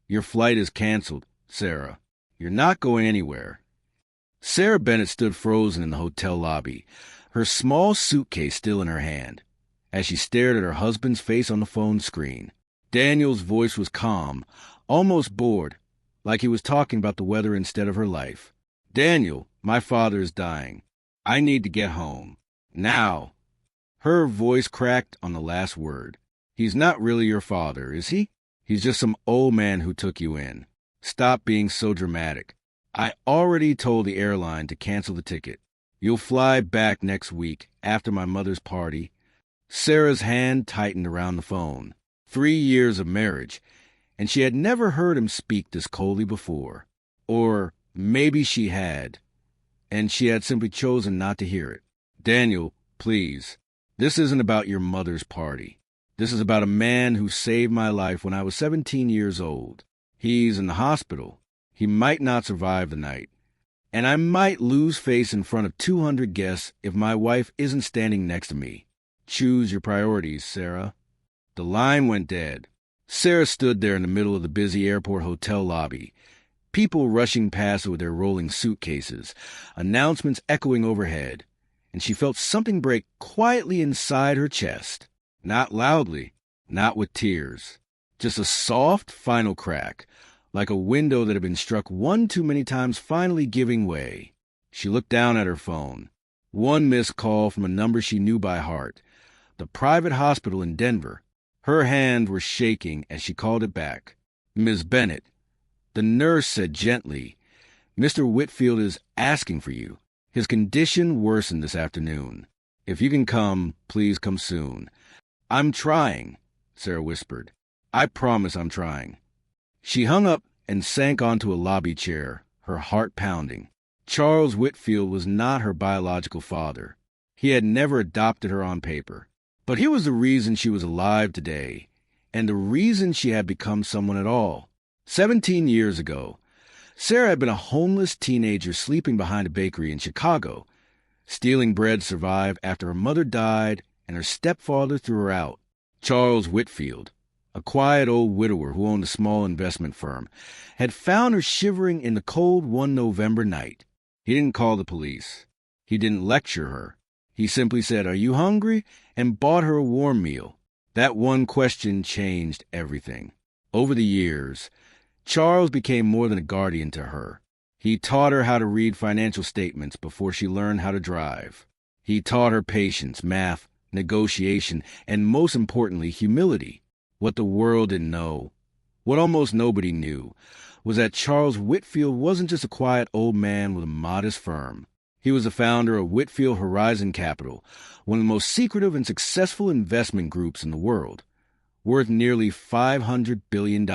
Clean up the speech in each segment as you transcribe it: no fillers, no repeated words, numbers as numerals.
Your flight is canceled, Sarah. You're not going anywhere. Sarah Bennett stood frozen in the hotel lobby, her small suitcase still in her hand, as she stared at her husband's face on the phone screen. Daniel's voice was calm, almost bored, like he was talking about the weather instead of her life. Daniel, my father is dying. I need to get home. Now. Her voice cracked on the last word. He's not really your father, is he? He's just some old man who took you in. Stop being so dramatic. I already told the airline to cancel the ticket. You'll fly back next week after my mother's party. Sarah's hand tightened around the phone. 3 years of marriage, and she had never heard him speak this coldly before. Or maybe she had, and she had simply chosen not to hear it. Daniel, please. This isn't about your mother's party. This is about a man who saved my life when I was 17 years old. He's in the hospital. He might not survive the night. And I might lose face in front of 200 guests if my wife isn't standing next to me. Choose your priorities, Sarah. The line went dead. Sarah stood there in the middle of the busy airport hotel lobby, people rushing past with their rolling suitcases, announcements echoing overhead, and she felt something break quietly inside her chest. Not loudly, not with tears. Just a soft, final crack, like a window that had been struck one too many times finally giving way. She looked down at her phone. One missed call from a number she knew by heart. The private hospital in Denver. Her hands were shaking as she called it back. Ms. Bennett. The nurse said gently, Mr. Whitfield is asking for you. His condition worsened this afternoon. If you can come, please come soon. I'm trying, Sarah whispered. I promise I'm trying. She hung up and sank onto a lobby chair, her heart pounding. Charles Whitfield was not her biological father. He had never adopted her on paper. But he was the reason she was alive today, and the reason she had become someone at all. 17 years ago, Sarah had been a homeless teenager sleeping behind a bakery in Chicago. Stealing bread to survive after her mother died and her stepfather threw her out. Charles Whitfield, a quiet old widower who owned a small investment firm, had found her shivering in the cold one November night. He didn't call the police. He didn't lecture her. He simply said, "Are you hungry?" and bought her a warm meal. That one question changed everything. Over the years, Charles became more than a guardian to her. He taught her how to read financial statements before she learned how to drive. He taught her patience, math, negotiation, and most importantly, humility. What the world didn't know, what almost nobody knew, was that Charles Whitfield wasn't just a quiet old man with a modest firm. He was the founder of Whitfield Horizon Capital, one of the most secretive and successful investment groups in the world, worth nearly $500 billion.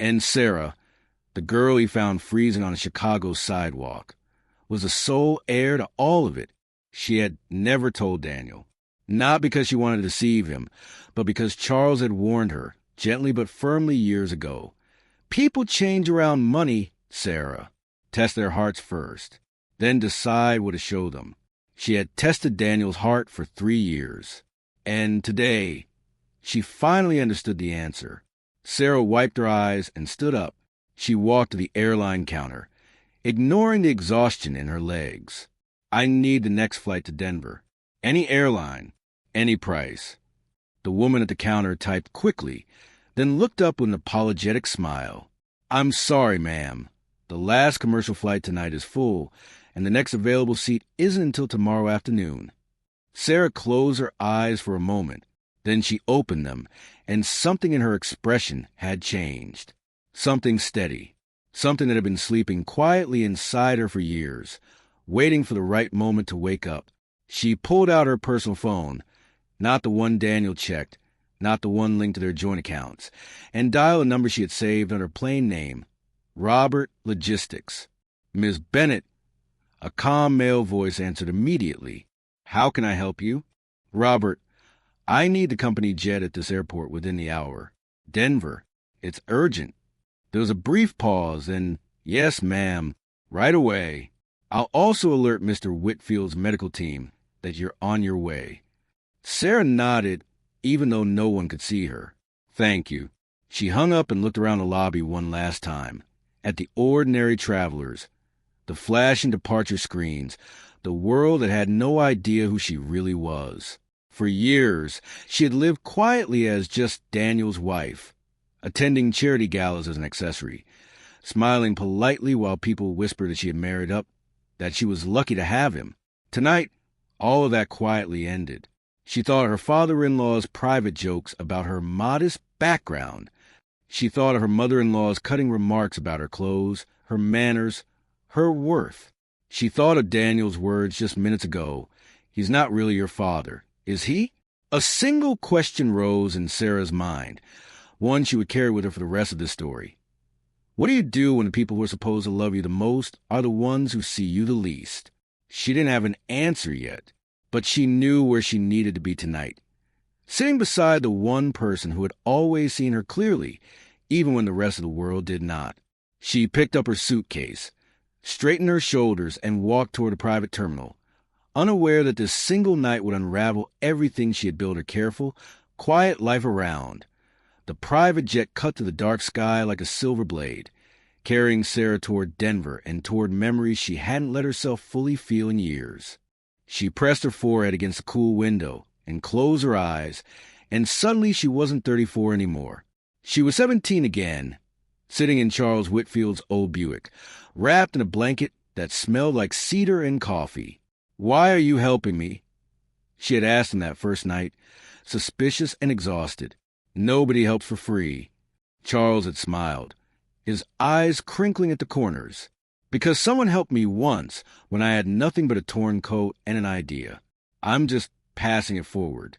And Sarah, the girl he found freezing on a Chicago sidewalk, was the sole heir to all of it. She had never told Daniel, not because she wanted to deceive him, but because Charles had warned her, gently but firmly years ago. People change around money, Sarah. Test their hearts first, then decide what to show them. She had tested Daniel's heart for 3 years. And today, she finally understood the answer. Sarah wiped her eyes and stood up. She walked to the airline counter, ignoring the exhaustion in her legs. I need the next flight to Denver. Any airline, any price. The woman at the counter typed quickly, then looked up with an apologetic smile. I'm sorry, ma'am. The last commercial flight tonight is full, and the next available seat isn't until tomorrow afternoon. Sarah closed her eyes for a moment. Then she opened them, and something in her expression had changed. Something steady. Something that had been sleeping quietly inside her for years, waiting for the right moment to wake up. She pulled out her personal phone, not the one Daniel checked, not the one linked to their joint accounts, and dialed a number she had saved under her plain name, Robert Logistics. Ms. Bennett. A calm male voice answered immediately. How can I help you? Robert, I need the company jet at this airport within the hour. Denver. It's urgent. There was a brief pause, and, yes, ma'am, right away. I'll also alert Mr. Whitfield's medical team that you're on your way. Sarah nodded, even though no one could see her. Thank you. She hung up and looked around the lobby one last time, at the ordinary travelers, the flashing departure screens, the world that had no idea who she really was. For years, she had lived quietly as just Daniel's wife, attending charity galas as an accessory, smiling politely while people whispered that she had married up, that she was lucky to have him. Tonight, all of that quietly ended. She thought of her father-in-law's private jokes about her modest background. She thought of her mother-in-law's cutting remarks about her clothes, her manners, her worth. She thought of Daniel's words just minutes ago. He's not really your father, is he? A single question rose in Sarah's mind, one she would carry with her for the rest of the story. What do you do when the people who are supposed to love you the most are the ones who see you the least? She didn't have an answer yet, but she knew where she needed to be tonight, sitting beside the one person who had always seen her clearly, even when the rest of the world did not. She picked up her suitcase, straightened her shoulders, and walked toward the private terminal, unaware that this single night would unravel everything she had built her careful, quiet life around. The private jet cut to the dark sky like a silver blade, carrying Sarah toward Denver and toward memories she hadn't let herself fully feel in years. She pressed her forehead against the cool window and closed her eyes, and suddenly she wasn't 34 anymore. She was 17 again, sitting in Charles Whitfield's old Buick, wrapped in a blanket that smelled like cedar and coffee. "Why are you helping me?" she had asked him that first night, suspicious and exhausted. Nobody helps for free. Charles had smiled, his eyes crinkling at the corners. "Because someone helped me once when I had nothing but a torn coat and an idea. I'm just passing it forward."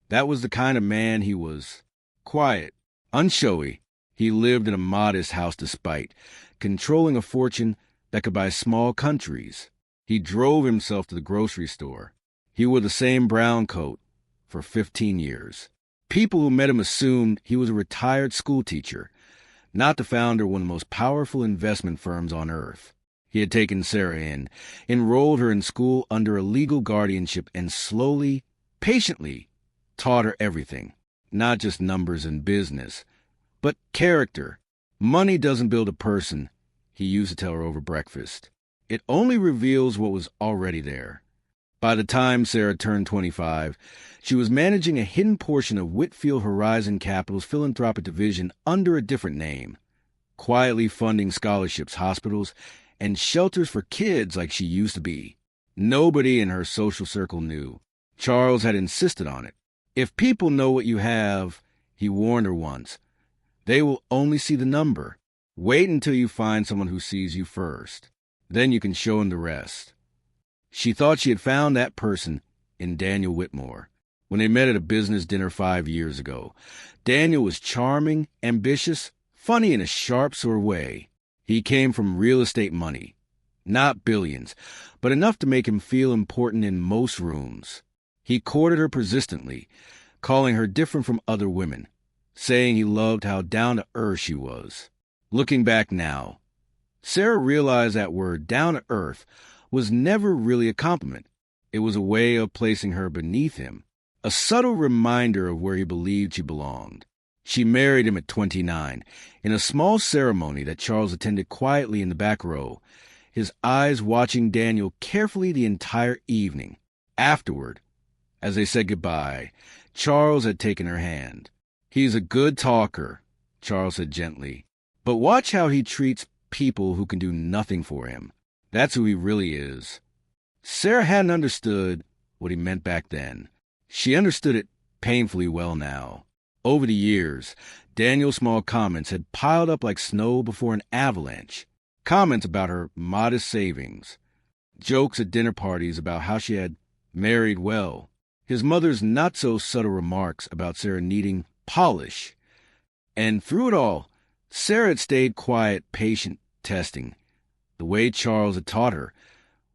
That was the kind of man he was. Quiet, unshowy. He lived in a modest house despite, controlling a fortune that could buy small countries. He drove himself to the grocery store. He wore the same brown coat for 15 years. People who met him assumed he was a retired schoolteacher, not the founder of one of the most powerful investment firms on earth. He had taken Sarah in, enrolled her in school under a legal guardianship, and slowly, patiently, taught her everything. Not just numbers and business, but character. Money doesn't build a person, he used to tell her over breakfast. It only reveals what was already there. By the time Sarah turned 25, she was managing a hidden portion of Whitfield Horizon Capital's philanthropic division under a different name, quietly funding scholarships, hospitals, and shelters for kids like she used to be. Nobody in her social circle knew. Charles had insisted on it. "If people know what you have," he warned her once, "they will only see the number. Wait until you find someone who sees you first. Then you can show them the rest." She thought she had found that person in Daniel Whitmore. When they met at a business dinner 5 years ago, Daniel was charming, ambitious, funny in a sharp sort of way. He came from real estate money. Not billions, but enough to make him feel important in most rooms. He courted her persistently, calling her different from other women, saying he loved how down-to-earth she was. Looking back now, Sarah realized that word, down-to-earth, was never really a compliment. It was a way of placing her beneath him, a subtle reminder of where he believed she belonged. She married him at 29, in a small ceremony that Charles attended quietly in the back row, his eyes watching Daniel carefully the entire evening. Afterward, as they said goodbye, Charles had taken her hand. "He's a good talker," Charles said gently, "but watch how he treats people who can do nothing for him. That's who he really is." Sarah hadn't understood what he meant back then. She understood it painfully well now. Over the years, Daniel's small comments had piled up like snow before an avalanche. Comments about her modest savings, jokes at dinner parties about how she had married well, his mother's not-so-subtle remarks about Sarah needing polish. And through it all, Sarah had stayed quiet, patient, testing, the way Charles had taught her,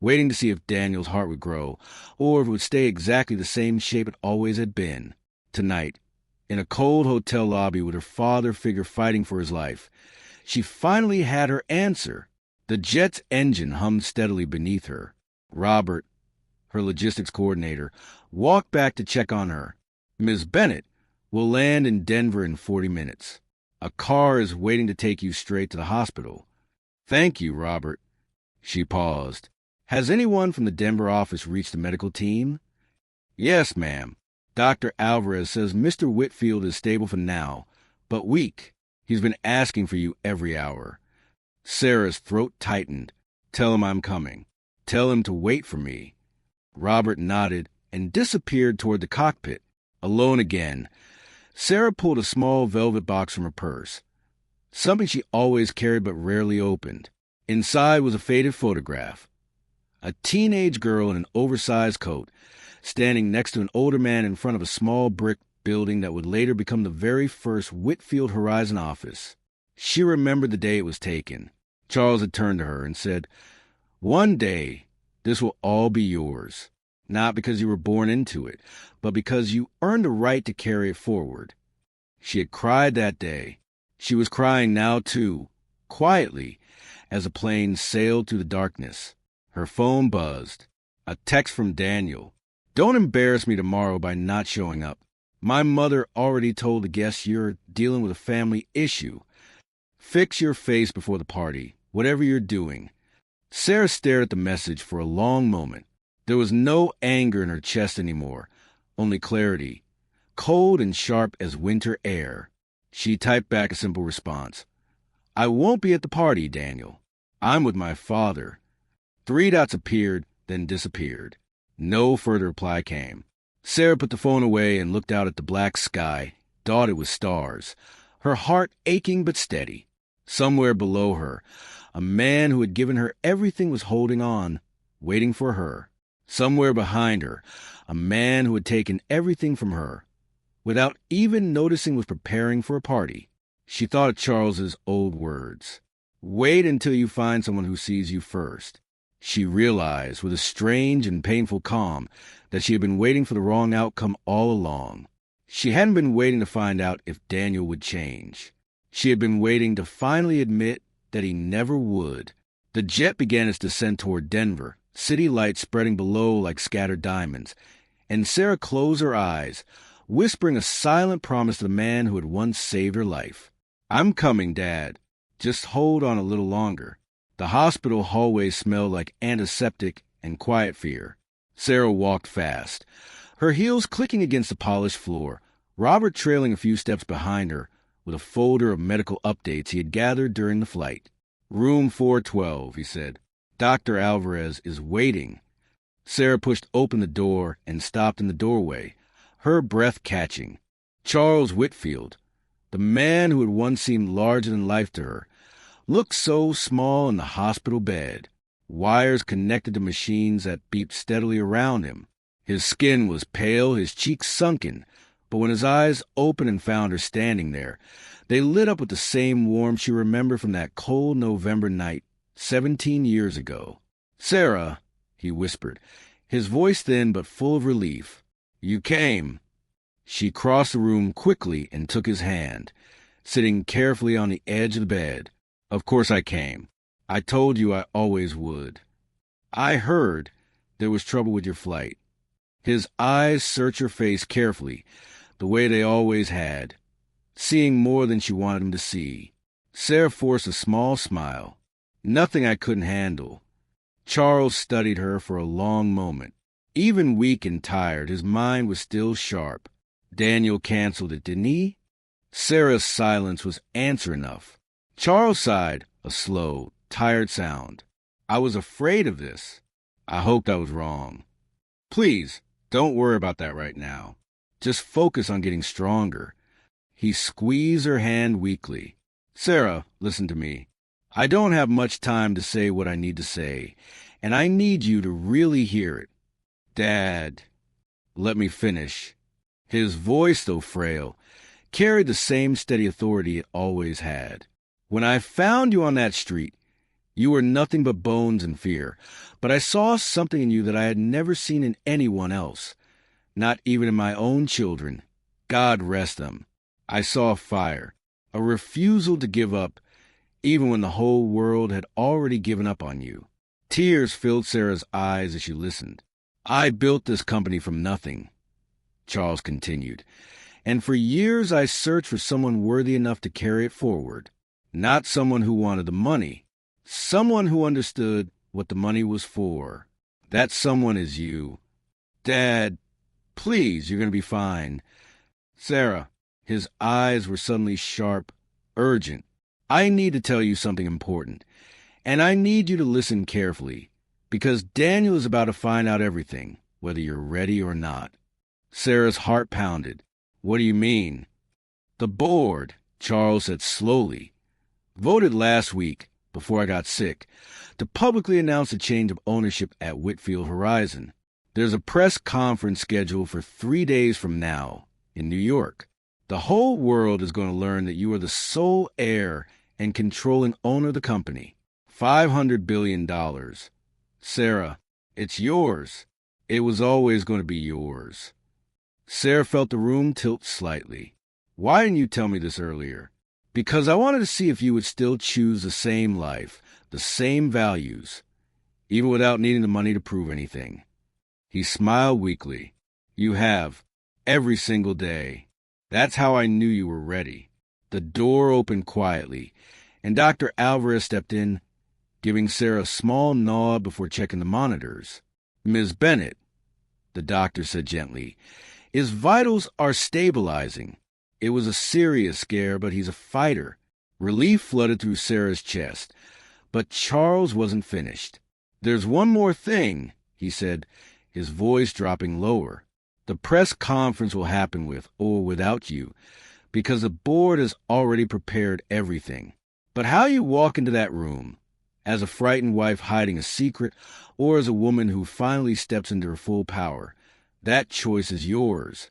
waiting to see if Daniel's heart would grow, or if it would stay exactly the same shape it always had been. Tonight, in a cold hotel lobby with her father figure fighting for his life, she finally had her answer. The jet's engine hummed steadily beneath her. Robert, her logistics coordinator, walked back to check on her. "Miss Bennett will land in Denver in 40 minutes. A car is waiting to take you straight to the hospital. Thank you, Robert. She paused. Has anyone from the Denver office reached the medical team? Yes, ma'am. Dr. Alvarez says Mr. Whitfield is stable for now, but weak. He's been asking for you every hour. Sarah's throat tightened. Tell him I'm coming. Tell him to wait for me. Robert nodded and disappeared toward the cockpit. Alone again, Sarah pulled a small velvet box from her purse, something she always carried but rarely opened. Inside was a faded photograph. A teenage girl in an oversized coat, standing next to an older man in front of a small brick building that would later become the very first Whitfield Horizon office. She remembered the day it was taken. Charles had turned to her and said, "One day, this will all be yours. Not because you were born into it, but because you earned the right to carry it forward." She had cried that day. She was crying now, too, quietly, as a plane sailed through the darkness. Her phone buzzed. A text from Daniel. "Don't embarrass me tomorrow by not showing up. My mother already told the guests you're dealing with a family issue. Fix your face before the party, whatever you're doing." Sarah stared at the message for a long moment. There was no anger in her chest anymore, only clarity, cold and sharp as winter air. She typed back a simple response. "I won't be at the party, Daniel. I'm with my father." 3 dots appeared, then disappeared. No further reply came. Sarah put the phone away and looked out at the black sky, dotted with stars, her heart aching but steady. Somewhere below her, a man who had given her everything was holding on, waiting for her. Somewhere behind her, a man who had taken everything from her, without even noticing was preparing for a party. She thought of Charles's old words. Wait until you find someone who sees you first. She realized, with a strange and painful calm, that she had been waiting for the wrong outcome all along. She hadn't been waiting to find out if Daniel would change. She had been waiting to finally admit that he never would. The jet began its descent toward Denver, city lights spreading below like scattered diamonds, and Sarah closed her eyes, whispering a silent promise to the man who had once saved her life. "I'm coming, Dad. Just hold on a little longer." The hospital hallway smelled like antiseptic and quiet fear. Sarah walked fast, her heels clicking against the polished floor, Robert trailing a few steps behind her with a folder of medical updates he had gathered during the flight. "Room 412, he said. "Dr. Alvarez is waiting." Sarah pushed open the door and stopped in the doorway, her breath catching. Charles Whitfield, the man who had once seemed larger than life to her, looked so small in the hospital bed, wires connected to machines that beeped steadily around him. His skin was pale, his cheeks sunken, but when his eyes opened and found her standing there, they lit up with the same warmth she remembered from that cold November night 17 years ago. "Sarah," he whispered, his voice thin but full of relief. "You came." She crossed the room quickly and took his hand, sitting carefully on the edge of the bed. "Of course I came. I told you I always would. I heard there was trouble with your flight." His eyes searched her face carefully, the way they always had, seeing more than she wanted him to see. Sarah forced a small smile. "Nothing I couldn't handle." Charles studied her for a long moment. Even weak and tired, his mind was still sharp. "Daniel canceled it, didn't he?" Sarah's silence was answer enough. Charles sighed, a slow, tired sound. "I was afraid of this. I hoped I was wrong. Please, don't worry about that right now. Just focus on getting stronger." He squeezed her hand weakly. "Sarah, listen to me. I don't have much time to say what I need to say, and I need you to really hear it. Dad, let me finish." His voice, though frail, carried the same steady authority it always had. "When I found you on that street, you were nothing but bones and fear, but I saw something in you that I had never seen in anyone else, not even in my own children. God rest them. I saw fire, a refusal to give up, even when the whole world had already given up on you." Tears filled Sarah's eyes as she listened. "I built this company from nothing," Charles continued, And for years I searched for someone worthy enough to carry it forward. Not someone who wanted the money. Someone who understood what the money was for. That someone is you. Dad, please, you're going to be fine. Sarah, his eyes were suddenly sharp, urgent. I need to tell you something important, and I need you to listen carefully, because Daniel is about to find out everything, whether you're ready or not. Sarah's heart pounded. What do you mean? The board, Charles said slowly, voted last week, before I got sick, to publicly announce a change of ownership at Whitfield Horizon. There's a press conference scheduled for 3 days from now in New York. The whole world is going to learn that you are the sole heir and controlling owner of the company. $500 billion. Sarah, it's yours. It was always going to be yours. Sarah felt the room tilt slightly. Why didn't you tell me this earlier? Because I wanted to see if you would still choose the same life, the same values, even without needing the money to prove anything. He smiled weakly. You have, every single day. That's how I knew you were ready. The door opened quietly, and Dr. Alvarez stepped in, giving Sarah a small nod before checking the monitors. Ms. Bennett, the doctor said gently, his vitals are stabilizing. It was a serious scare, but he's a fighter. Relief flooded through Sarah's chest, but Charles wasn't finished. There's one more thing, he said, his voice dropping lower. The press conference will happen with or without you, because the board has already prepared everything. But how you walk into that room, as a frightened wife hiding a secret, or as a woman who finally steps into her full power, that choice is yours.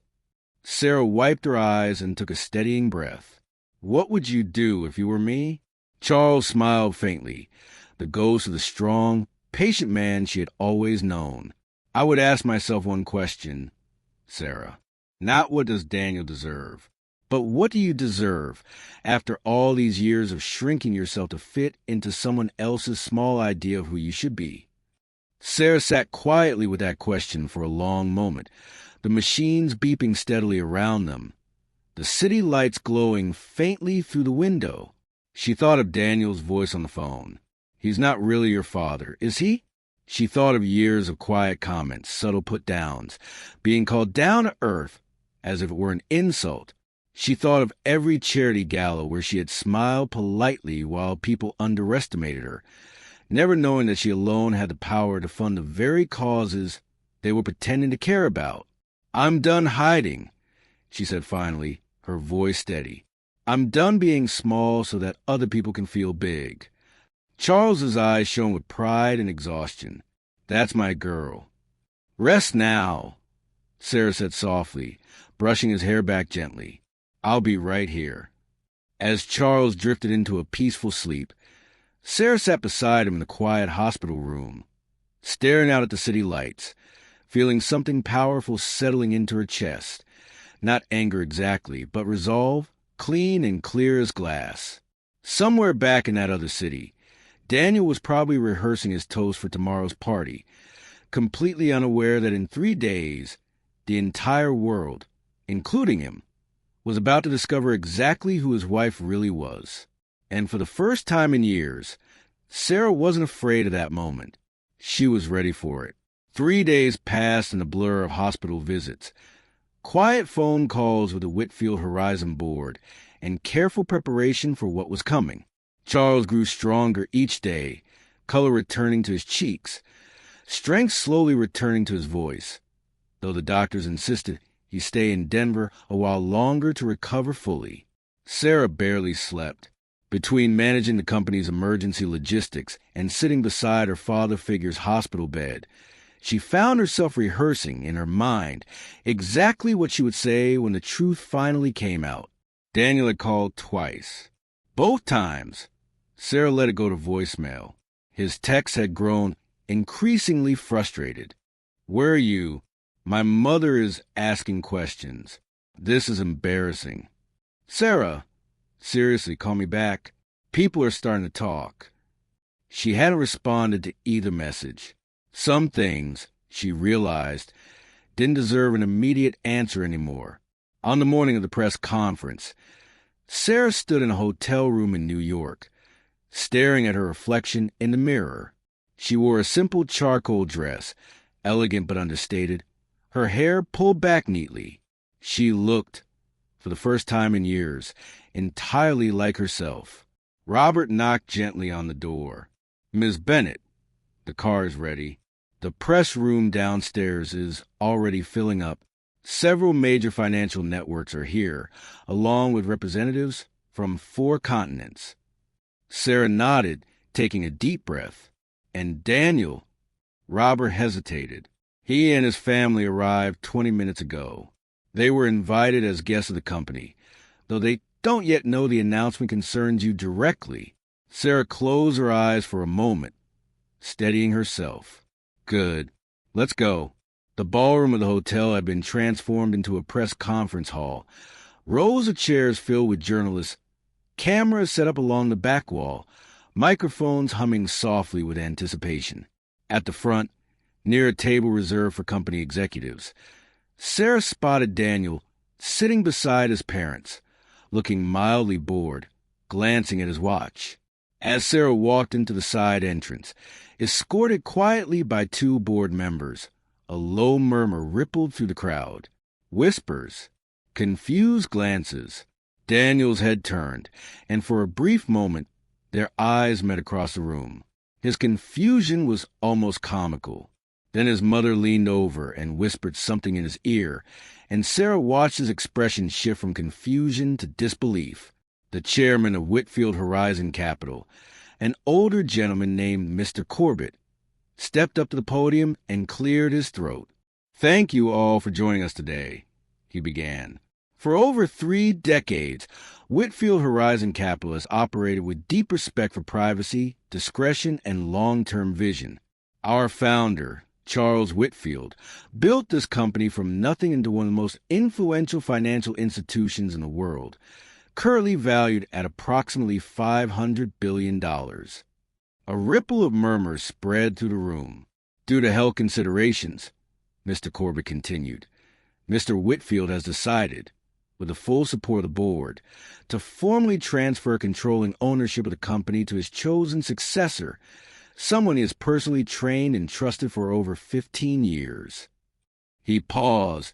Sarah wiped her eyes and took a steadying breath. What would you do if you were me? Charles smiled faintly, the ghost of the strong, patient man she had always known. I would ask myself one question, Sarah. Not what does Daniel deserve, but what do you deserve after all these years of shrinking yourself to fit into someone else's small idea of who you should be? Sarah sat quietly with that question for a long moment, the machines beeping steadily around them, the city lights glowing faintly through the window. She thought of Daniel's voice on the phone. He's not really your father, is he? She thought of years of quiet comments, subtle put-downs, being called down to earth as if it were an insult. She thought of every charity gala where she had smiled politely while people underestimated her, never knowing that she alone had the power to fund the very causes they were pretending to care about. I'm done hiding, she said finally, her voice steady. I'm done being small so that other people can feel big. Charles's eyes shone with pride and exhaustion. That's my girl. Rest now, Sarah said softly, brushing his hair back gently. I'll be right here. As Charles drifted into a peaceful sleep, Sarah sat beside him in the quiet hospital room, staring out at the city lights, feeling something powerful settling into her chest. Not anger exactly, but resolve, clean and clear as glass. Somewhere back in that other city, Daniel was probably rehearsing his toast for tomorrow's party, completely unaware that in 3 days, the entire world, including him, was about to discover exactly who his wife really was. And for the first time in years, Sarah wasn't afraid of that moment. She was ready for it. 3 days passed in the blur of hospital visits, quiet phone calls with the Whitfield Horizon board, and careful preparation for what was coming. Charles grew stronger each day, color returning to his cheeks, strength slowly returning to his voice, though the doctors insisted he stay in Denver a while longer to recover fully. Sarah barely slept. Between managing the company's emergency logistics and sitting beside her father figure's hospital bed, she found herself rehearsing in her mind exactly what she would say when the truth finally came out. Daniel had called twice. Both times, Sarah let it go to voicemail. His texts had grown increasingly frustrated. Where are you? My mother is asking questions. This is embarrassing. Sarah, seriously, call me back. People are starting to talk. She hadn't responded to either message. Some things, she realized, didn't deserve an immediate answer anymore. On the morning of the press conference, Sarah stood in a hotel room in New York, staring at her reflection in the mirror. She wore a simple charcoal dress, elegant but understated, her hair pulled back neatly. She looked, for the first time in years, entirely like herself. Robert knocked gently on the door. "Miss Bennett, the car is ready. The press room downstairs is already filling up. Several major financial networks are here, along with representatives from 4 continents." Sarah nodded, taking a deep breath. "And Daniel?" Robert hesitated. "He and his family arrived 20 minutes ago. They were invited as guests of the company, though they don't yet know the announcement concerns you directly." Sarah closed her eyes for a moment, steadying herself. "Good. Let's go." The ballroom of the hotel had been transformed into a press conference hall. Rows of chairs filled with journalists, cameras set up along the back wall, microphones humming softly with anticipation. At the front, near a table reserved for company executives, Sarah spotted Daniel sitting beside his parents, looking mildly bored, glancing at his watch. As Sarah walked into the side entrance, escorted quietly by 2 board members, a low murmur rippled through the crowd. Whispers, confused glances. Daniel's head turned, and for a brief moment, their eyes met across the room. His confusion was almost comical. Then his mother leaned over and whispered something in his ear, and Sarah watched his expression shift from confusion to disbelief. The chairman of Whitfield Horizon Capital, an older gentleman named Mr. Corbett, stepped up to the podium and cleared his throat. "Thank you all for joining us today," he began. "For over 3 decades, Whitfield Horizon Capital has operated with deep respect for privacy, discretion, and long-term vision. Our founder, Charles Whitfield, built this company from nothing into one of the most influential financial institutions in the world, currently valued at approximately $500 billion. A ripple of murmurs spread through the room. "Due to health considerations," Mr. Corbett continued, "Mr. Whitfield has decided, with the full support of the board, to formally transfer controlling ownership of the company to his chosen successor, someone he has personally trained and trusted for over 15 years. He paused,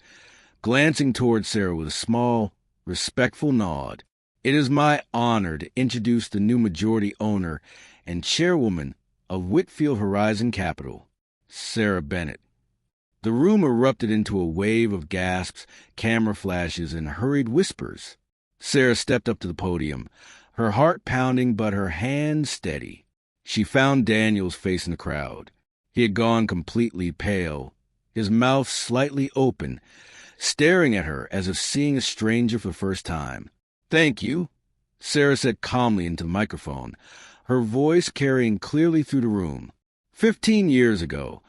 glancing toward Sarah with a small, respectful nod. "It is my honor to introduce the new majority owner and chairwoman of Whitfield Horizon Capital, Sarah Bennett." The room erupted into a wave of gasps, camera flashes, and hurried whispers. Sarah stepped up to the podium, her heart pounding but her hand steady. She found Daniel's face in the crowd. He had gone completely pale, his mouth slightly open, staring at her as if seeing a stranger for the first time. "Thank you," Sarah said calmly into the microphone, her voice carrying clearly through the room. 15 years ago,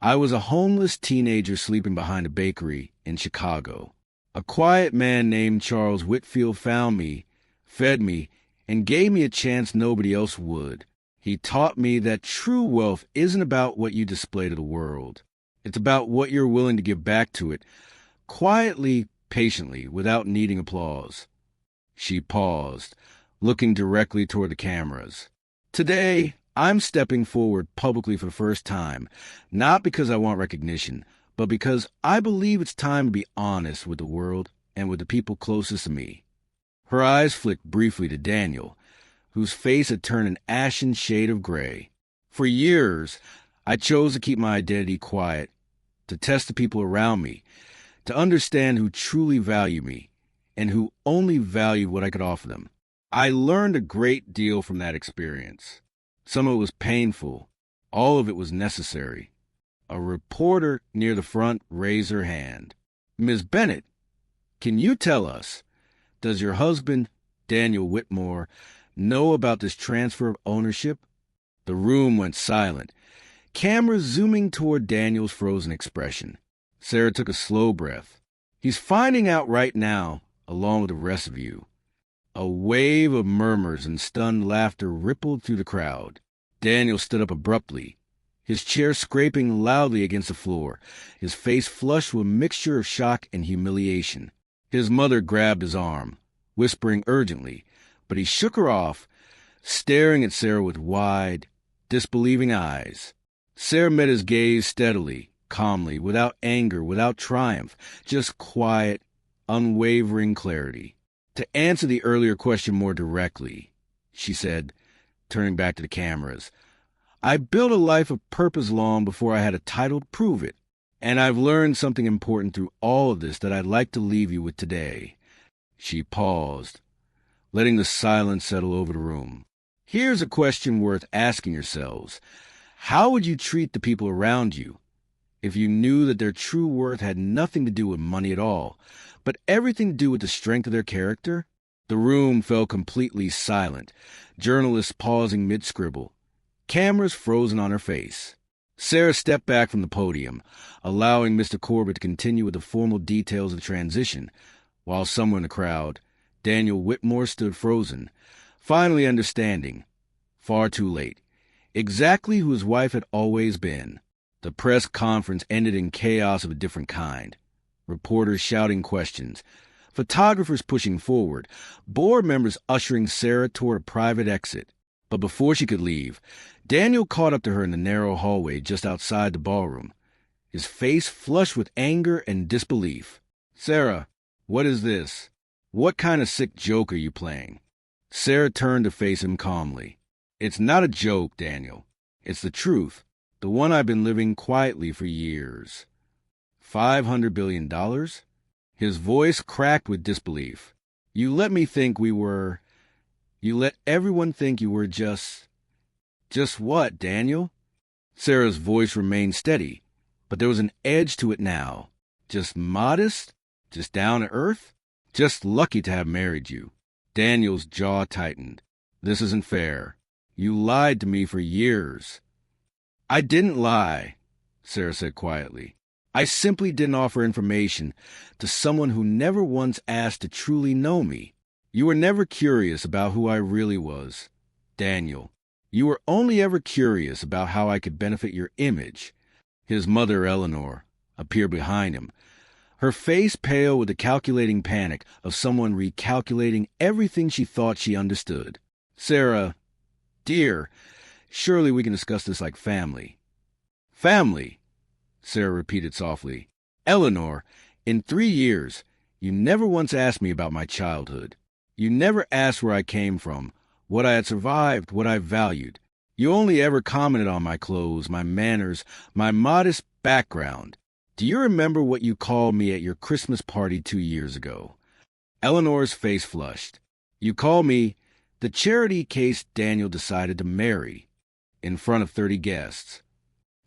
I was a homeless teenager sleeping behind a bakery in Chicago. A quiet man named Charles Whitfield found me, fed me, and gave me a chance nobody else would. He taught me that true wealth isn't about what you display to the world. It's about what you're willing to give back to it, quietly, patiently, without needing applause. She paused, looking directly toward the cameras. "Today, I'm stepping forward publicly for the first time, not because I want recognition, but because I believe it's time to be honest with the world and with the people closest to me." Her eyes flicked briefly to Daniel, whose face had turned an ashen shade of gray. "For years, I chose to keep my identity quiet, to test the people around me, to understand who truly value me, and who only valued what I could offer them. I learned a great deal from that experience. Some of it was painful. All of it was necessary." A reporter near the front raised her hand. "Ms. Bennett, can you tell us, does your husband, Daniel Whitmore, know about this transfer of ownership?" The room went silent, cameras zooming toward Daniel's frozen expression. Sarah took a slow breath. "He's finding out right now, along with the rest of you." A wave of murmurs and stunned laughter rippled through the crowd. Daniel stood up abruptly, his chair scraping loudly against the floor, his face flushed with a mixture of shock and humiliation. His mother grabbed his arm, whispering urgently, but he shook her off, staring at Sarah with wide, disbelieving eyes. Sarah met his gaze steadily, calmly, without anger, without triumph, just quiet, unwavering clarity. To answer the earlier question more directly, she said, turning back to the cameras, I built a life of purpose long before I had a title to prove it. And I've learned something important through all of this that I'd like to leave you with today. She paused, letting the silence settle over the room. Here's a question worth asking yourselves. How would you treat the people around you if you knew that their true worth had nothing to do with money at all, but everything to do with the strength of their character? The room fell completely silent, journalists pausing mid-scribble, cameras frozen on her face. Sarah stepped back from the podium, allowing Mr. Corbett to continue with the formal details of the transition, while somewhere in the crowd, Daniel Whitmore stood frozen, finally understanding, far too late, exactly who his wife had always been. The press conference ended in chaos of a different kind. Reporters shouting questions, photographers pushing forward, board members ushering Sarah toward a private exit. But before she could leave, Daniel caught up to her in the narrow hallway just outside the ballroom, his face flushed with anger and disbelief. Sarah, what is this? What kind of sick joke are you playing? Sarah turned to face him calmly. It's not a joke, Daniel. It's the truth, the one I've been living quietly for years. $500 billion? His voice cracked with disbelief. You let everyone think you were just what, Daniel? Sarah's voice remained steady, but there was an edge to it now. Just modest? Just down to earth? Just lucky to have married you. Daniel's jaw tightened. This isn't fair. You lied to me for years. I didn't lie, Sarah said quietly. I simply didn't offer information to someone who never once asked to truly know me. You were never curious about who I really was, Daniel. You were only ever curious about how I could benefit your image. His mother, Eleanor, appeared behind him, her face pale with the calculating panic of someone recalculating everything she thought she understood. Sarah, dear, surely we can discuss this like family. Family, Sarah repeated softly. Eleanor, in 3 years, you never once asked me about my childhood. You never asked where I came from, what I had survived, what I valued. You only ever commented on my clothes, my manners, my modest background. Do you remember what you called me at your Christmas party 2 years ago? Eleanor's face flushed. You called me the charity case Daniel decided to marry, in front of 30 guests.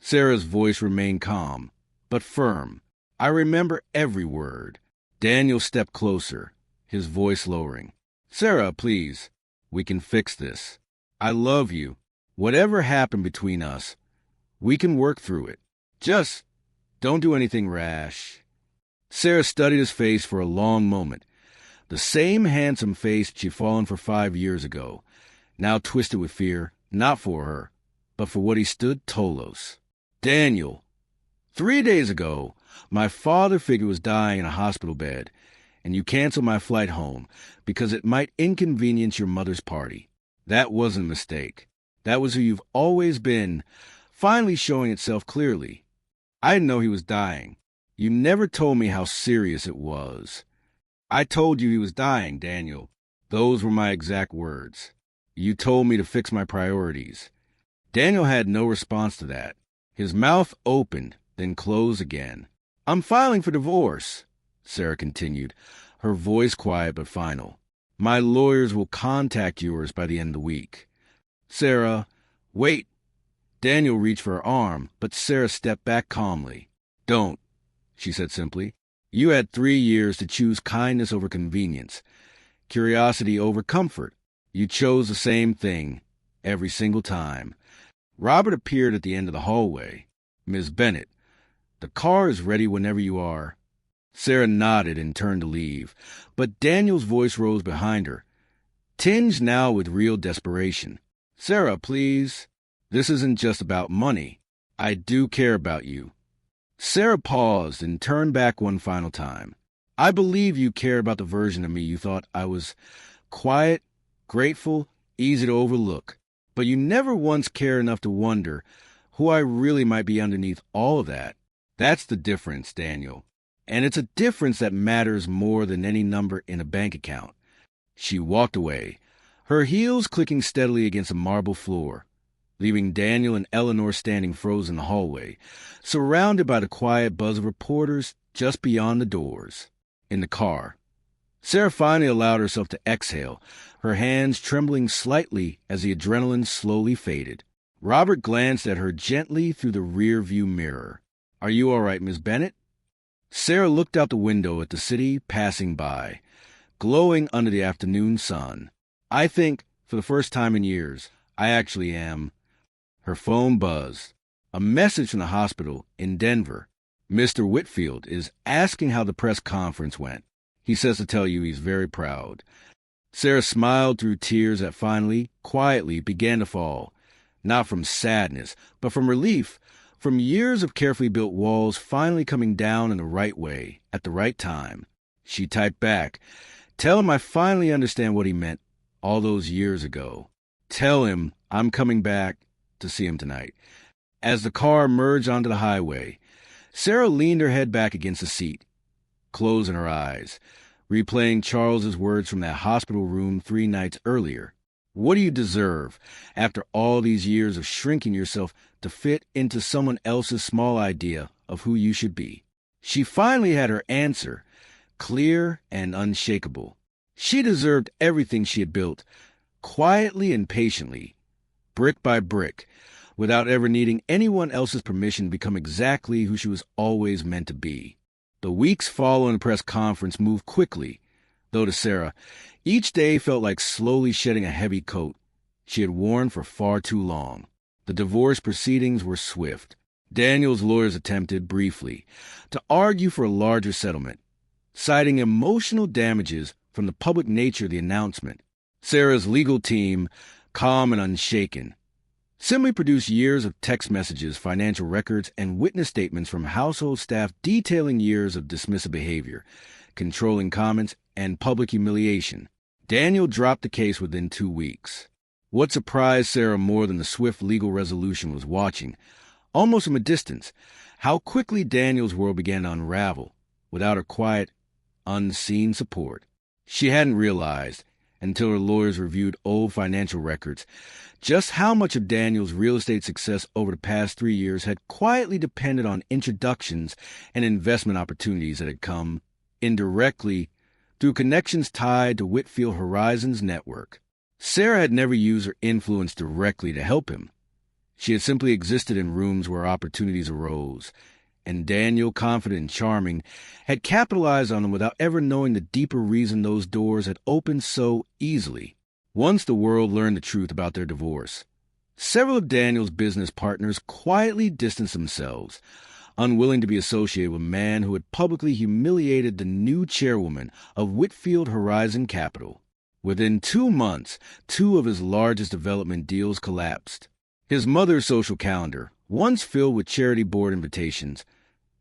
Sarah's voice remained calm, but firm. I remember every word. Daniel stepped closer, his voice lowering. Sarah, please. We can fix this. I love you. Whatever happened between us, we can work through it. Just don't do anything rash. Sarah studied his face for a long moment. The same handsome face she'd fallen for 5 years ago, now twisted with fear, not for her, but for what he stood, Tolos. Daniel, 3 days ago, my father figure was dying in a hospital bed, and you canceled my flight home because it might inconvenience your mother's party. That wasn't a mistake. That was who you've always been, finally showing itself clearly. I didn't know he was dying. You never told me how serious it was. I told you he was dying, Daniel. Those were my exact words. You told me to fix my priorities. Daniel had no response to that. His mouth opened, then closed again. I'm filing for divorce, Sarah continued, her voice quiet but final. My lawyers will contact yours by the end of the week. Sarah, wait. Daniel reached for her arm, but Sarah stepped back calmly. Don't, she said simply. You had 3 years to choose kindness over convenience, curiosity over comfort. You chose the same thing every single time. Robert appeared at the end of the hallway. Miss Bennett, the car is ready whenever you are. Sarah nodded and turned to leave, but Daniel's voice rose behind her, tinged now with real desperation. Sarah, please. This isn't just about money. I do care about you. Sarah paused and turned back one final time. I believe you care about the version of me you thought I was: quiet, grateful, easy to overlook. But you never once cared enough to wonder who I really might be underneath all of that. That's the difference, Daniel. And it's a difference that matters more than any number in a bank account. She walked away, her heels clicking steadily against a marble floor, leaving Daniel and Eleanor standing frozen in the hallway, surrounded by the quiet buzz of reporters just beyond the doors. In the car, Sarah finally allowed herself to exhale, her hands trembling slightly as the adrenaline slowly faded. Robert glanced at her gently through the rear-view mirror. "Are you all right, Miss Bennett?" Sarah looked out the window at the city passing by, glowing under the afternoon sun. "I think, for the first time in years, I actually am." Her phone buzzed. A message from the hospital in Denver. "Mr. Whitfield is asking how the press conference went. He says to tell you he's very proud." Sarah smiled through tears that finally, quietly, began to fall. Not from sadness, but from relief, from years of carefully built walls finally coming down in the right way, at the right time. She typed back, "Tell him I finally understand what he meant all those years ago. Tell him I'm coming back to see him tonight." As the car merged onto the highway, Sarah leaned her head back against the seat, closing her eyes, replaying Charles's words from that hospital room 3 nights earlier. "What do you deserve after all these years of shrinking yourself to fit into someone else's small idea of who you should be?" She finally had her answer, clear and unshakable. She deserved everything she had built, quietly and patiently, brick by brick, without ever needing anyone else's permission to become exactly who she was always meant to be. The weeks following the press conference moved quickly, though to Sarah, each day felt like slowly shedding a heavy coat she had worn for far too long. The divorce proceedings were swift. Daniel's lawyers attempted, briefly, to argue for a larger settlement, citing emotional damages from the public nature of the announcement. Sarah's legal team, calm and unshaken, simply produced years of text messages, financial records, and witness statements from household staff detailing years of dismissive behavior, controlling comments, and public humiliation. Daniel dropped the case within 2 weeks. What surprised Sarah more than the swift legal resolution was watching, almost from a distance, how quickly Daniel's world began to unravel, without her quiet, unseen support. She hadn't realized, until her lawyers reviewed old financial records, just how much of Daniel's real estate success over the past 3 years had quietly depended on introductions and investment opportunities that had come indirectly through connections tied to Whitfield Horizon's network. Sarah had never used her influence directly to help him. She had simply existed in rooms where opportunities arose, and Daniel, confident and charming, had capitalized on them without ever knowing the deeper reason those doors had opened so easily. Once the world learned the truth about their divorce, several of Daniel's business partners quietly distanced themselves, unwilling to be associated with a man who had publicly humiliated the new chairwoman of Whitfield Horizon Capital. Within 2 months, 2 of his largest development deals collapsed. His mother's social calendar, once filled with charity board invitations,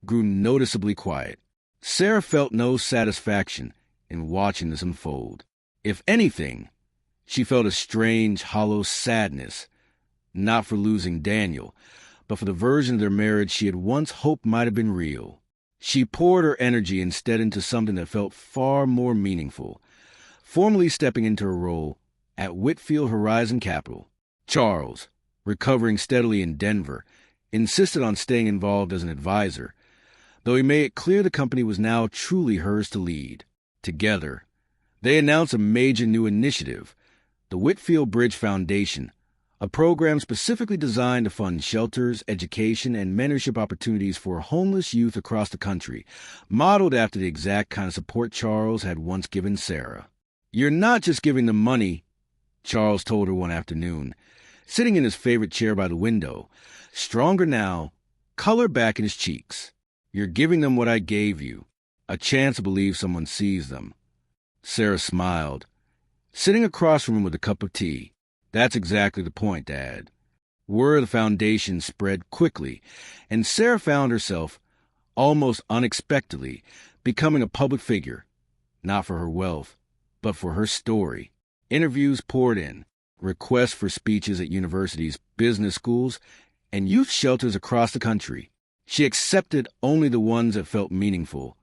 grew noticeably quiet. Sarah felt no satisfaction in watching this unfold. If anything, she felt a strange, hollow sadness, not for losing Daniel, but for the version of their marriage she had once hoped might have been real. She poured her energy instead into something that felt far more meaningful, formally stepping into her role at Whitfield Horizon Capital. Charles, recovering steadily in Denver, insisted on staying involved as an advisor, though he made it clear the company was now truly hers to lead. Together, they announced a major new initiative, the Whitfield Bridge Foundation, a program specifically designed to fund shelters, education, and mentorship opportunities for homeless youth across the country, modeled after the exact kind of support Charles had once given Sarah. "You're not just giving them money," Charles told her one afternoon, sitting in his favorite chair by the window, stronger now, color back in his cheeks. "You're giving them what I gave you, a chance to believe someone sees them." Sarah smiled, sitting across from him with a cup of tea. "That's exactly the point, Dad." Word of the foundation spread quickly, and Sarah found herself, almost unexpectedly, becoming a public figure, not for her wealth, but for her story. Interviews poured in, requests for speeches at universities, business schools, and youth shelters across the country. She accepted only the ones that felt meaningful,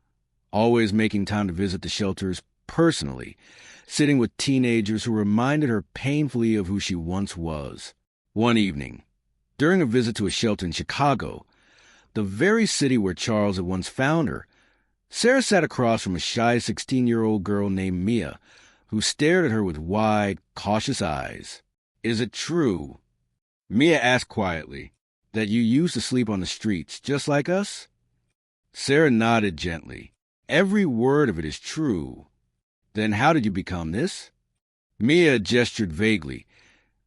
always making time to visit the shelters personally, sitting with teenagers who reminded her painfully of who she once was. One evening, during a visit to a shelter in Chicago, the very city where Charles had once found her, Sarah sat across from a shy 16-year-old girl named Mia, who stared at her with wide, cautious eyes. "Is it true," Mia asked quietly, "that you used to sleep on the streets just like us?" Sarah nodded gently. "Every word of it is true." "Then how did you become this?" Mia gestured vaguely,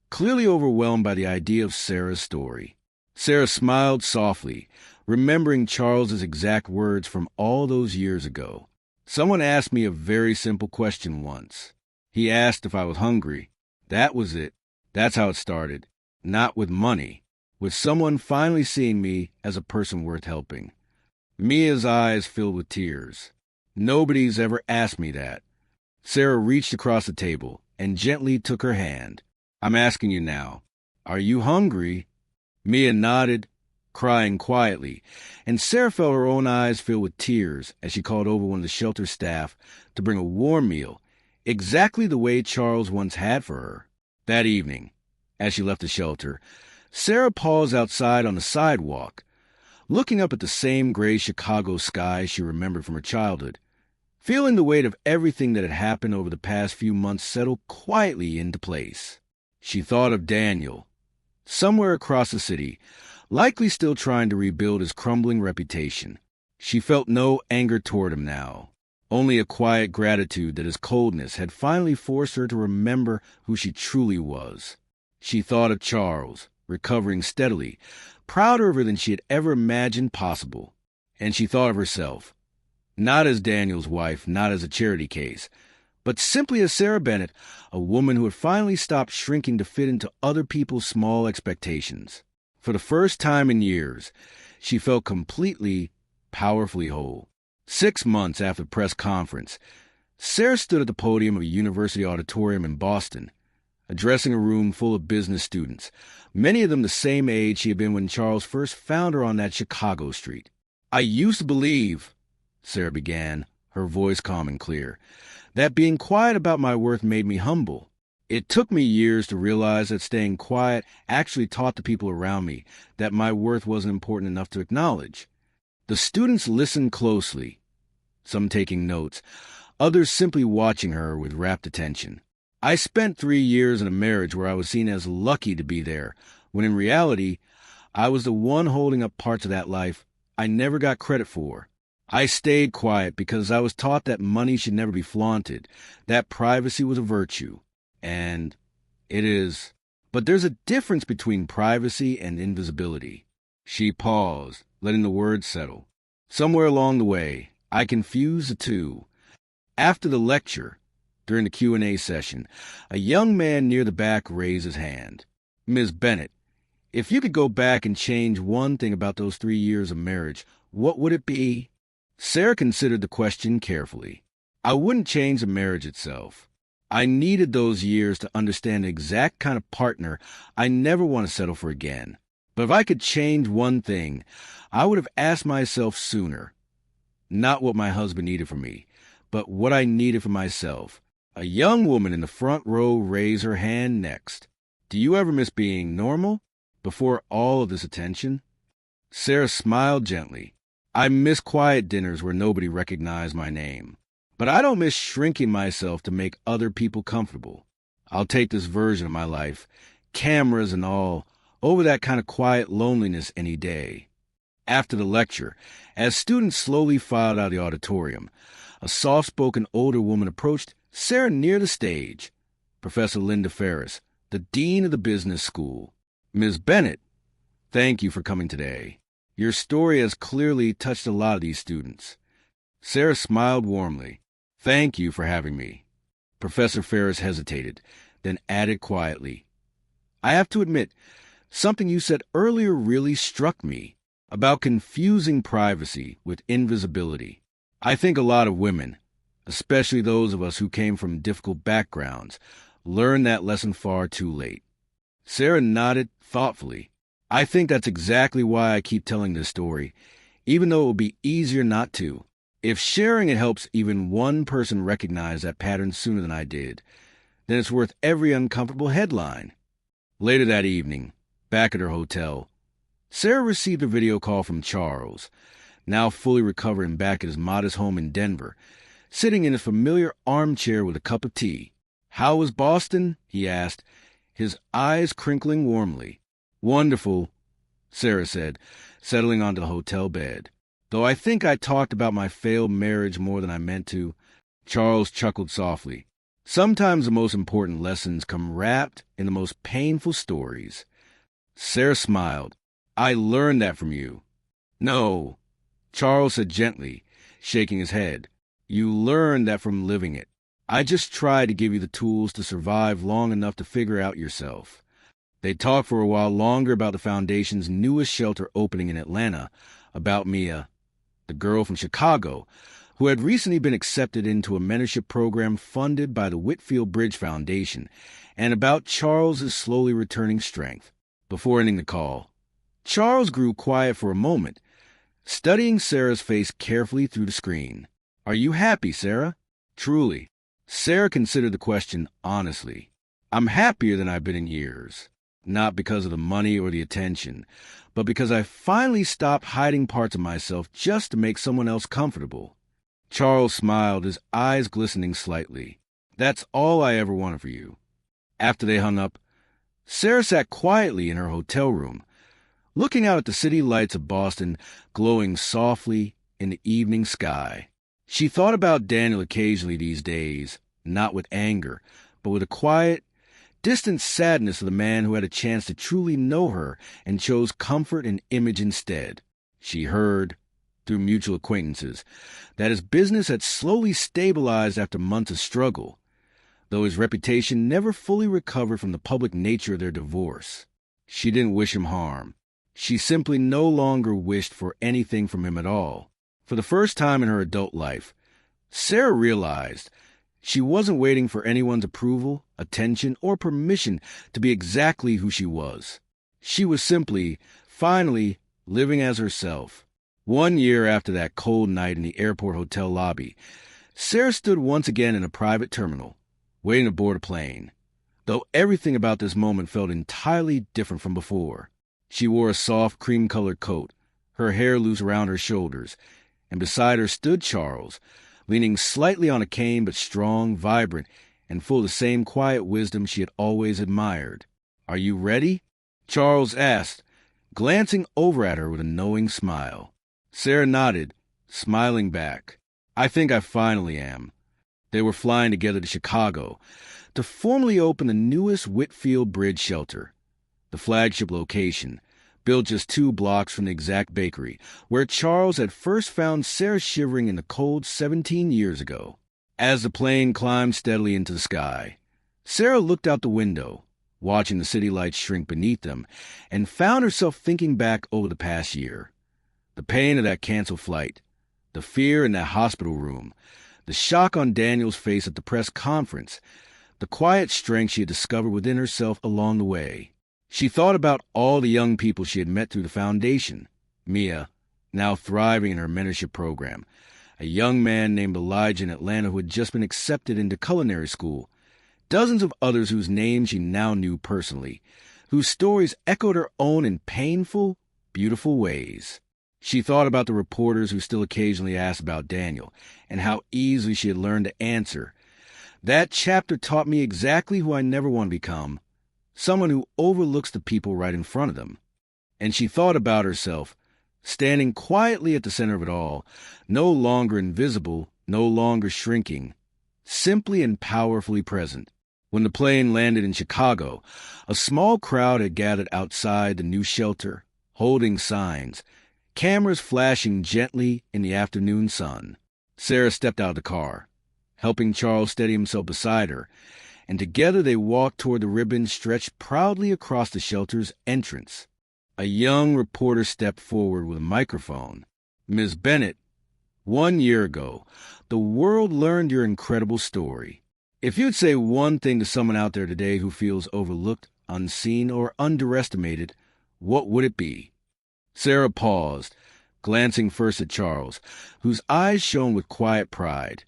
clearly overwhelmed by the idea of Sarah's story. Sarah smiled softly, remembering Charles's exact words from all those years ago. "Someone asked me a very simple question once. He asked if I was hungry. That was it. That's how it started. Not with money, with someone finally seeing me as a person worth helping." Mia's eyes filled with tears. "Nobody's ever asked me that." Sarah reached across the table and gently took her hand. "I'm asking you now. Are you hungry?" Mia nodded, crying quietly, and Sarah felt her own eyes fill with tears as she called over one of the shelter staff to bring a warm meal, exactly the way Charles once had for her. That evening, as she left the shelter, Sarah paused outside on the sidewalk, looking up at the same gray Chicago sky she remembered from her childhood, feeling the weight of everything that had happened over the past few months settle quietly into place. She thought of Daniel, somewhere across the city, likely still trying to rebuild his crumbling reputation. She felt no anger toward him now, only a quiet gratitude that his coldness had finally forced her to remember who she truly was. She thought of Charles, recovering steadily, prouder of her than she had ever imagined possible. And she thought of herself, not as Daniel's wife, not as a charity case, but simply as Sarah Bennett, a woman who had finally stopped shrinking to fit into other people's small expectations. For the first time in years, she felt completely, powerfully whole. 6 months after the press conference, Sarah stood at the podium of a university auditorium in Boston, addressing a room full of business students, many of them the same age she had been when Charles first found her on that Chicago street. "I used to believe," Sarah began, her voice calm and clear, "that being quiet about my worth made me humble. It took me years to realize that staying quiet actually taught the people around me that my worth wasn't important enough to acknowledge." The students listened closely, some taking notes, others simply watching her with rapt attention. "I spent 3 years in a marriage where I was seen as lucky to be there, when in reality, I was the one holding up parts of that life I never got credit for. I stayed quiet because I was taught that money should never be flaunted, that privacy was a virtue. And it is. But there's a difference between privacy and invisibility." She paused, letting the words settle. "Somewhere along the way, I confused the two. After the lecture, during the Q&A session, a young man near the back raised his hand. 'Ms. Bennett, if you could go back and change one thing about those 3 years of marriage, what would it be?' Sarah considered the question carefully. "I wouldn't change the marriage itself. I needed those years to understand the exact kind of partner I never want to settle for again. But if I could change one thing, I would have asked myself sooner. Not what my husband needed from me, but what I needed for myself." A young woman in the front row raised her hand next. "Do you ever miss being normal before all of this attention?" Sarah smiled gently. "I miss quiet dinners where nobody recognized my name. But I don't miss shrinking myself to make other people comfortable. I'll take this version of my life, cameras and all, over that kind of quiet loneliness any day." After the lecture, as students slowly filed out of the auditorium, a soft-spoken older woman approached Sarah near the stage, Professor Linda Ferris, the dean of the business school. "Ms. Bennett, thank you for coming today. Your story has clearly touched a lot of these students." Sarah smiled warmly. "Thank you for having me." Professor Ferris hesitated, then added quietly, "I have to admit, something you said earlier really struck me about confusing privacy with invisibility. I think a lot of women, especially those of us who came from difficult backgrounds, learn that lesson far too late. Sarah nodded thoughtfully. I think that's exactly why I keep telling this story, even though it would be easier not to. If sharing it helps even one person recognize that pattern sooner than I did, then it's worth every uncomfortable headline. Later that evening, back at her hotel, Sarah received a video call from Charles, now fully recovered and back at his modest home in Denver, sitting in his familiar armchair with a cup of tea. "How was Boston?" he asked, his eyes crinkling warmly. "Wonderful," Sarah said, settling onto the hotel bed. "Though I think I talked about my failed marriage more than I meant to." Charles chuckled softly. "Sometimes the most important lessons come wrapped in the most painful stories." Sarah smiled. "I learned that from you." "No," Charles said gently, shaking his head. "You learned that from living it. I just tried to give you the tools to survive long enough to figure out yourself." They talked for a while longer about the Foundation's newest shelter opening in Atlanta, about Mia, the girl from Chicago, who had recently been accepted into a mentorship program funded by the Whitfield Bridge Foundation, and about Charles's slowly returning strength. Before ending the call, Charles grew quiet for a moment, studying Sarah's face carefully through the screen. "Are you happy, Sarah?" "Truly." Sarah considered the question honestly. "I'm happier than I've been in years. Not because of the money or the attention, but because I finally stopped hiding parts of myself just to make someone else comfortable." Charles smiled, his eyes glistening slightly. "That's all I ever wanted for you." After they hung up, Sarah sat quietly in her hotel room, looking out at the city lights of Boston glowing softly in the evening sky. She thought about Daniel occasionally these days, not with anger, but with a quiet, distant sadness of the man who had a chance to truly know her and chose comfort and image instead. She heard, through mutual acquaintances, that his business had slowly stabilized after months of struggle, though his reputation never fully recovered from the public nature of their divorce. She didn't wish him harm. She simply no longer wished for anything from him at all. For the first time in her adult life, Sarah realized she wasn't waiting for anyone's approval, attention, or permission to be exactly who she was. She was simply, finally, living as herself. 1 year after that cold night in the airport hotel lobby, Sarah stood once again in a private terminal, waiting to board a plane, though everything about this moment felt entirely different from before. She wore a soft cream-colored coat, her hair loose around her shoulders, and beside her stood Charles, leaning slightly on a cane but strong, vibrant, and full of the same quiet wisdom she had always admired. "Are you ready?" Charles asked, glancing over at her with a knowing smile. Sarah nodded, smiling back. "I think I finally am." They were flying together to Chicago to formally open the newest Whitfield Bridge shelter, the flagship location, built just 2 blocks from the exact bakery where Charles had first found Sarah shivering in the cold 17 years ago. As the plane climbed steadily into the sky, Sarah looked out the window, watching the city lights shrink beneath them, and found herself thinking back over the past year. The pain of that canceled flight, the fear in that hospital room, the shock on Daniel's face at the press conference, the quiet strength she had discovered within herself along the way. She thought about all the young people she had met through the foundation. Mia, now thriving in her mentorship program, a young man named Elijah in Atlanta who had just been accepted into culinary school, dozens of others whose names she now knew personally, whose stories echoed her own in painful, beautiful ways. She thought about the reporters who still occasionally asked about Daniel, and how easily she had learned to answer. "That chapter taught me exactly who I never want to become. Someone who overlooks the people right in front of them." And she thought about herself, standing quietly at the center of it all, no longer invisible, no longer shrinking, simply and powerfully present. When the plane landed in Chicago, a small crowd had gathered outside the new shelter, holding signs, cameras flashing gently in the afternoon sun. Sarah stepped out of the car, helping Charles steady himself beside her, and together they walked toward the ribbon stretched proudly across the shelter's entrance. A young reporter stepped forward with a microphone. "Miss Bennett, 1 year ago, the world learned your incredible story. If you'd say one thing to someone out there today who feels overlooked, unseen, or underestimated, what would it be? Sarah paused, glancing first at Charles, whose eyes shone with quiet pride,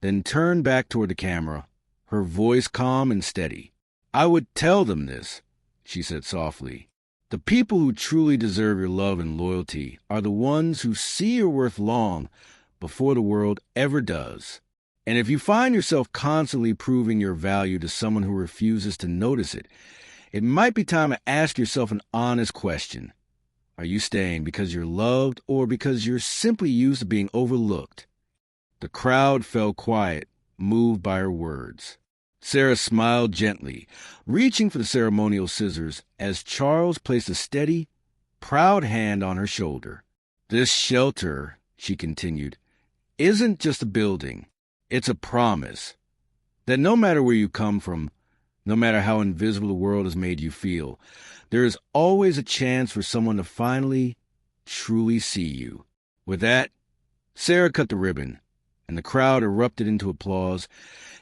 then turned back toward the camera, her voice calm and steady. I would tell them this, she said softly. The people who truly deserve your love and loyalty are the ones who see your worth long before the world ever does. And if you find yourself constantly proving your value to someone who refuses to notice it, it might be time to ask yourself an honest question. Are you staying because you're loved or because you're simply used to being overlooked? The crowd fell quiet, moved by her words. Sarah smiled gently, reaching for the ceremonial scissors as Charles placed a steady, proud hand on her shoulder. This shelter, she continued, isn't just a building. It's a promise that no matter where you come from, no matter how invisible the world has made you feel, there is always a chance for someone to finally, truly see you. With that, Sarah cut the ribbon, and the crowd erupted into applause,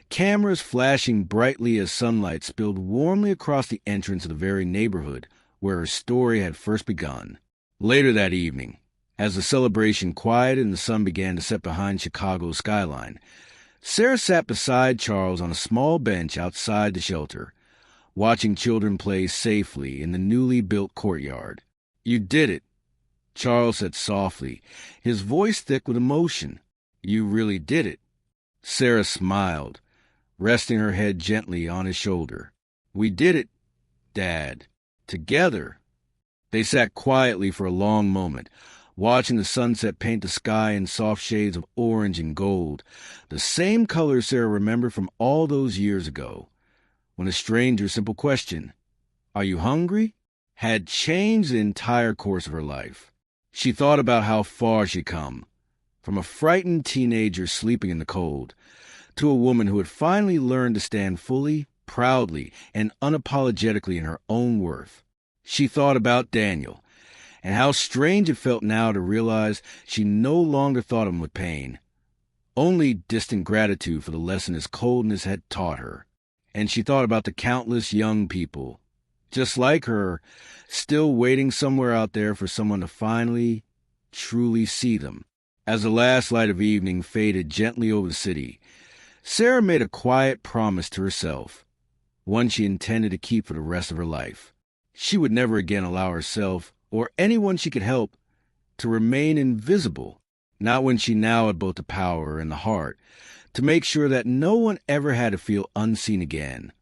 cameras flashing brightly as sunlight spilled warmly across the entrance of the very neighborhood where her story had first begun. Later that evening, as the celebration quieted and the sun began to set behind Chicago's skyline, Sarah sat beside Charles on a small bench outside the shelter, watching children play safely in the newly built courtyard. You did it, Charles said softly, his voice thick with emotion. You really did it. Sarah smiled, resting her head gently on his shoulder. We did it, Dad. Together. They sat quietly for a long moment, watching the sunset paint the sky in soft shades of orange and gold, the same colors Sarah remembered from all those years ago, when a stranger's simple question, "Are you hungry?" had changed the entire course of her life. She thought about how far she'd come, from a frightened teenager sleeping in the cold, to a woman who had finally learned to stand fully, proudly, and unapologetically in her own worth. She thought about Daniel, and how strange it felt now to realize she no longer thought of him with pain, only distant gratitude for the lesson his coldness had taught her. And she thought about the countless young people, just like her, still waiting somewhere out there for someone to finally, truly see them. As the last light of evening faded gently over the city, Sarah made a quiet promise to herself, one she intended to keep for the rest of her life. She would never again allow herself, or anyone she could help, to remain invisible, not when she now had both the power and the heart to make sure that no one ever had to feel unseen again,